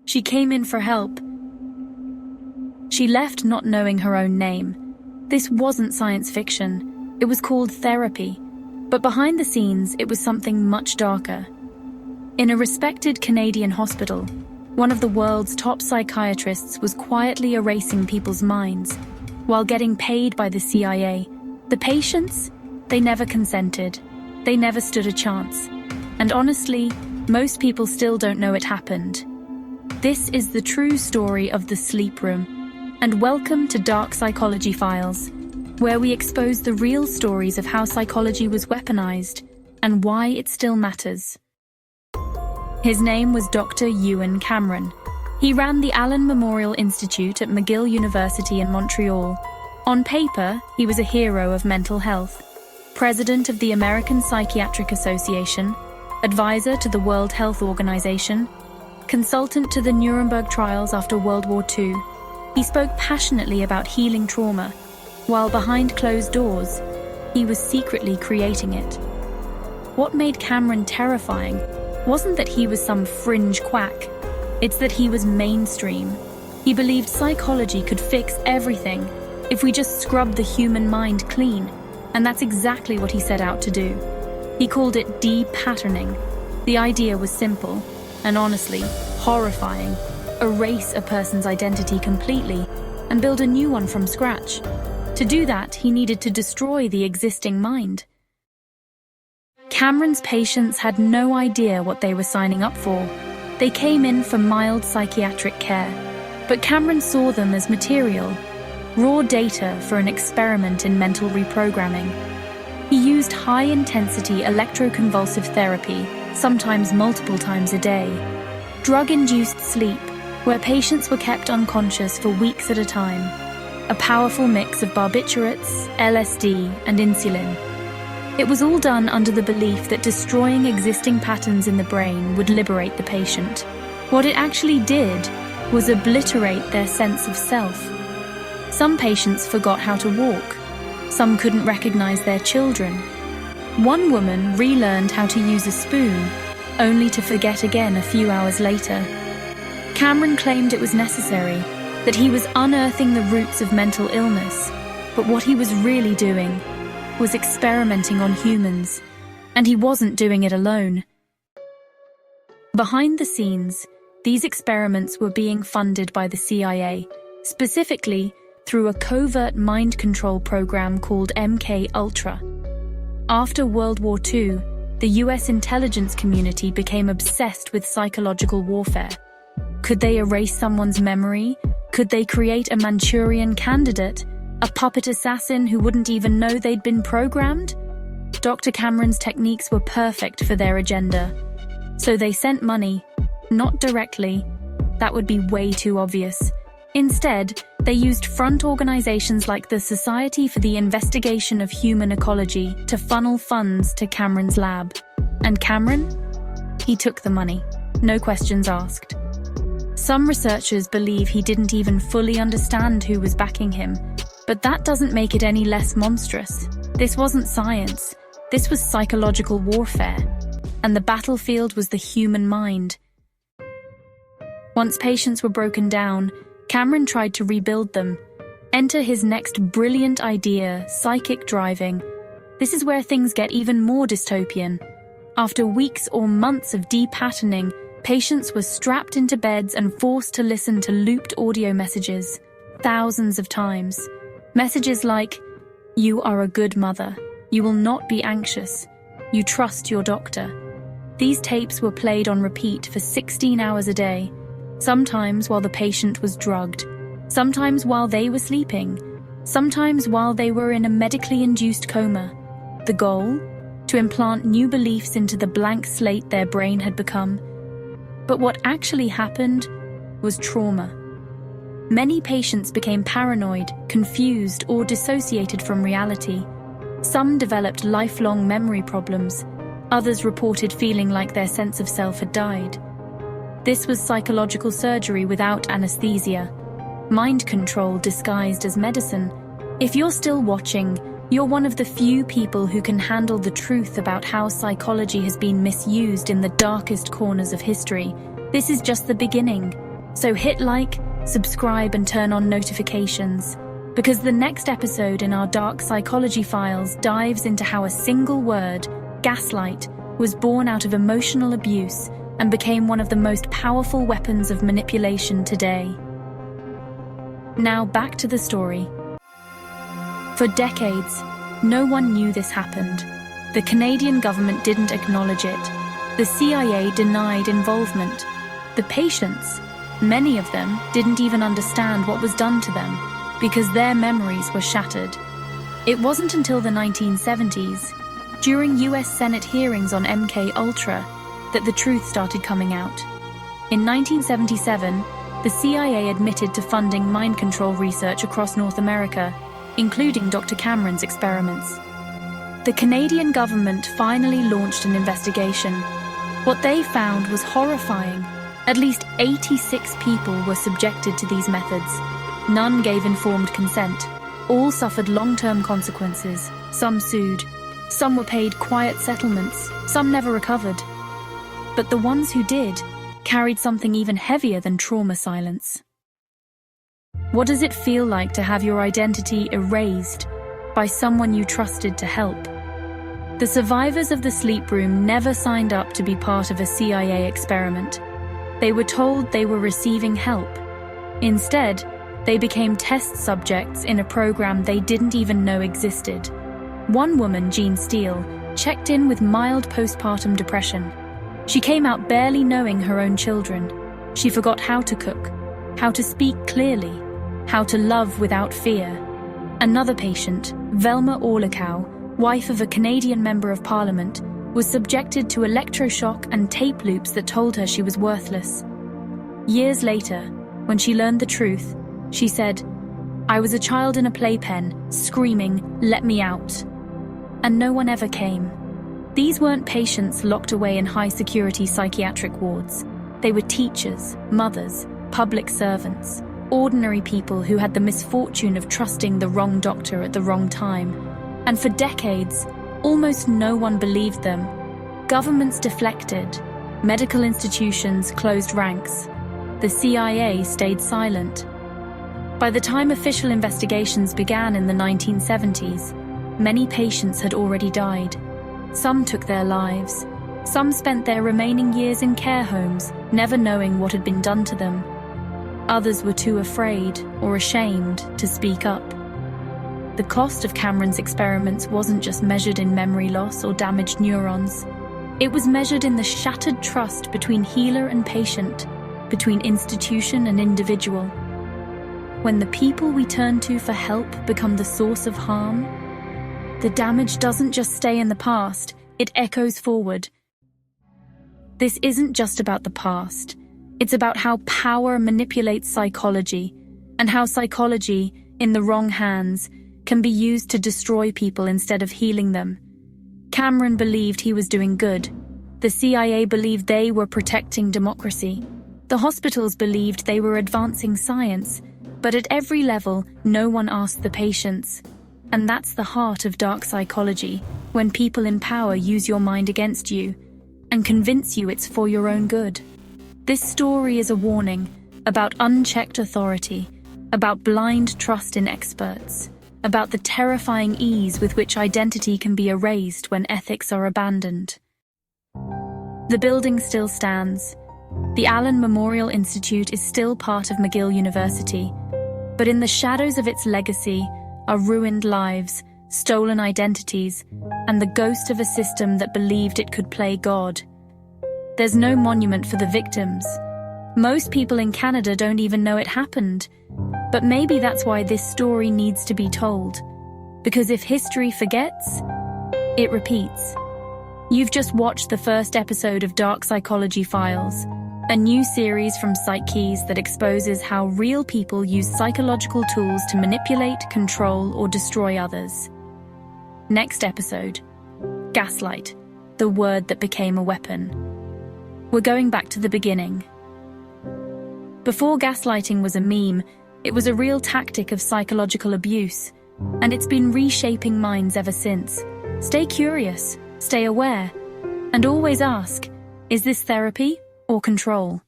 She came in for help. She left not knowing her own name. This wasn't science fiction. It was called therapy. But behind the scenes, it was something much darker. In a respected Canadian hospital, one of the world's top psychiatrists was quietly erasing people's minds while getting paid by the CIA. The patients, they never consented. They never stood a chance. And honestly, most people still don't know it happened. This is the true story of the Sleep Room. And welcome to Dark Psychology Files, where we expose the real stories of how psychology was weaponized and why it still matters. His name was Dr. Ewan Cameron. He ran the Allen Memorial Institute at McGill University in Montreal. On paper, he was a hero of mental health, president of the American Psychiatric Association, advisor to the World Health Organization, consultant to the Nuremberg trials after World War II. He spoke passionately about healing trauma, while behind closed doors, he was secretly creating it. What made Cameron terrifying wasn't that he was some fringe quack, it's that he was mainstream. He believed psychology could fix everything if we just scrubbed the human mind clean, and that's exactly what he set out to do. He called it depatterning. The idea was simple, and honestly, horrifying. Erase a person's identity completely and build a new one from scratch. To do that, he needed to destroy the existing mind. Cameron's patients had no idea what they were signing up for. They came in for mild psychiatric care, but Cameron saw them as material, raw data for an experiment in mental reprogramming. He used high-intensity electroconvulsive therapy, sometimes multiple times a day, drug-induced sleep, where patients were kept unconscious for weeks at a time, a powerful mix of barbiturates, LSD, and insulin. It was all done under the belief that destroying existing patterns in the brain would liberate the patient. What it actually did was obliterate their sense of self. Some patients forgot how to walk. Some couldn't recognize their children. One woman relearned how to use a spoon, only to forget again a few hours later. Cameron claimed it was necessary, that he was unearthing the roots of mental illness, but what he was really doing was experimenting on humans, and he wasn't doing it alone. Behind the scenes, these experiments were being funded by the CIA, specifically through a covert mind control program called MK Ultra. After World War II, the US intelligence community became obsessed with psychological warfare. Could they erase someone's memory? Could they create a Manchurian candidate? A puppet assassin who wouldn't even know they'd been programmed? Dr. Cameron's techniques were perfect for their agenda. So they sent money, not directly. That would be way too obvious. Instead, they used front organizations like the Society for the Investigation of Human Ecology to funnel funds to Cameron's lab. And Cameron? He took the money. No questions asked. Some researchers believe he didn't even fully understand who was backing him, but that doesn't make it any less monstrous. This wasn't science. This was psychological warfare. And the battlefield was the human mind. Once patients were broken down, Cameron tried to rebuild them. Enter his next brilliant idea, psychic driving. This is where things get even more dystopian. After weeks or months of depatterning, patients were strapped into beds and forced to listen to looped audio messages, thousands of times. Messages like, "You are a good mother. You will not be anxious. You trust your doctor." These tapes were played on repeat for 16 hours a day, sometimes while the patient was drugged, sometimes while they were sleeping, sometimes while they were in a medically induced coma. The goal? To implant new beliefs into the blank slate their brain had become. But what actually happened was trauma. Many patients became paranoid, confused, or dissociated from reality. Some developed lifelong memory problems. Others reported feeling like their sense of self had died. This was psychological surgery without anesthesia. Mind control disguised as medicine. If you're still watching, you're one of the few people who can handle the truth about how psychology has been misused in the darkest corners of history. This is just the beginning. So hit like, subscribe, and turn on notifications, because the next episode in our Dark Psychology Files dives into how a single word, gaslight, was born out of emotional abuse and became one of the most powerful weapons of manipulation today. Now back to the story. For decades, no one knew this happened. The Canadian government didn't acknowledge it. The CIA denied involvement. The patients, many of them, didn't even understand what was done to them because their memories were shattered. It wasn't until the 1970s, during US Senate hearings on MK Ultra, that the truth started coming out. In 1977, the CIA admitted to funding mind control research across North America, including Dr. Cameron's experiments. The Canadian government finally launched an investigation. What they found was horrifying. At least 86 people were subjected to these methods. None gave informed consent. All suffered long-term consequences. Some sued. Some were paid quiet settlements. Some never recovered. But the ones who did carried something even heavier than trauma silence. What does it feel like to have your identity erased by someone you trusted to help? The survivors of the sleep room never signed up to be part of a CIA experiment. They were told they were receiving help. Instead, they became test subjects in a program they didn't even know existed. One woman, Jean Steele, checked in with mild postpartum depression. She came out barely knowing her own children. She forgot how to cook, how to speak clearly, how to love without fear. Another patient, Velma Orlikow, wife of a Canadian Member of Parliament, was subjected to electroshock and tape loops that told her she was worthless. Years later, when she learned the truth, she said, "I was a child in a playpen, screaming, 'Let me out.' And no one ever came." These weren't patients locked away in high-security psychiatric wards. They were teachers, mothers, public servants, ordinary people who had the misfortune of trusting the wrong doctor at the wrong time. And for decades, almost no one believed them. Governments deflected. Medical institutions closed ranks. The CIA stayed silent. By the time official investigations began in the 1970s, many patients had already died. Some took their lives. Some spent their remaining years in care homes, never knowing what had been done to them. Others were too afraid or ashamed to speak up. The cost of Cameron's experiments wasn't just measured in memory loss or damaged neurons. It was measured in the shattered trust between healer and patient, between institution and individual. When the people we turn to for help become the source of harm, the damage doesn't just stay in the past, it echoes forward. This isn't just about the past. It's about how power manipulates psychology, and how psychology, in the wrong hands, can be used to destroy people instead of healing them. Cameron believed he was doing good. The CIA believed they were protecting democracy. The hospitals believed they were advancing science. But at every level, no one asked the patients. And that's the heart of dark psychology, when people in power use your mind against you and convince you it's for your own good. This story is a warning about unchecked authority, about blind trust in experts, about the terrifying ease with which identity can be erased when ethics are abandoned. The building still stands. The Allen Memorial Institute is still part of McGill University, but in the shadows of its legacy are ruined lives, stolen identities, and the ghost of a system that believed it could play God. There's no monument for the victims. Most people in Canada don't even know it happened. But maybe that's why this story needs to be told. Because if history forgets, it repeats. You've just watched the first episode of Dark Psychology Files, a new series from PsycKeys that exposes how real people use psychological tools to manipulate, control, or destroy others. Next episode, gaslight, the word that became a weapon. We're going back to the beginning. Before gaslighting was a meme, it was a real tactic of psychological abuse, and it's been reshaping minds ever since. Stay curious, stay aware, and always ask, is this therapy or control?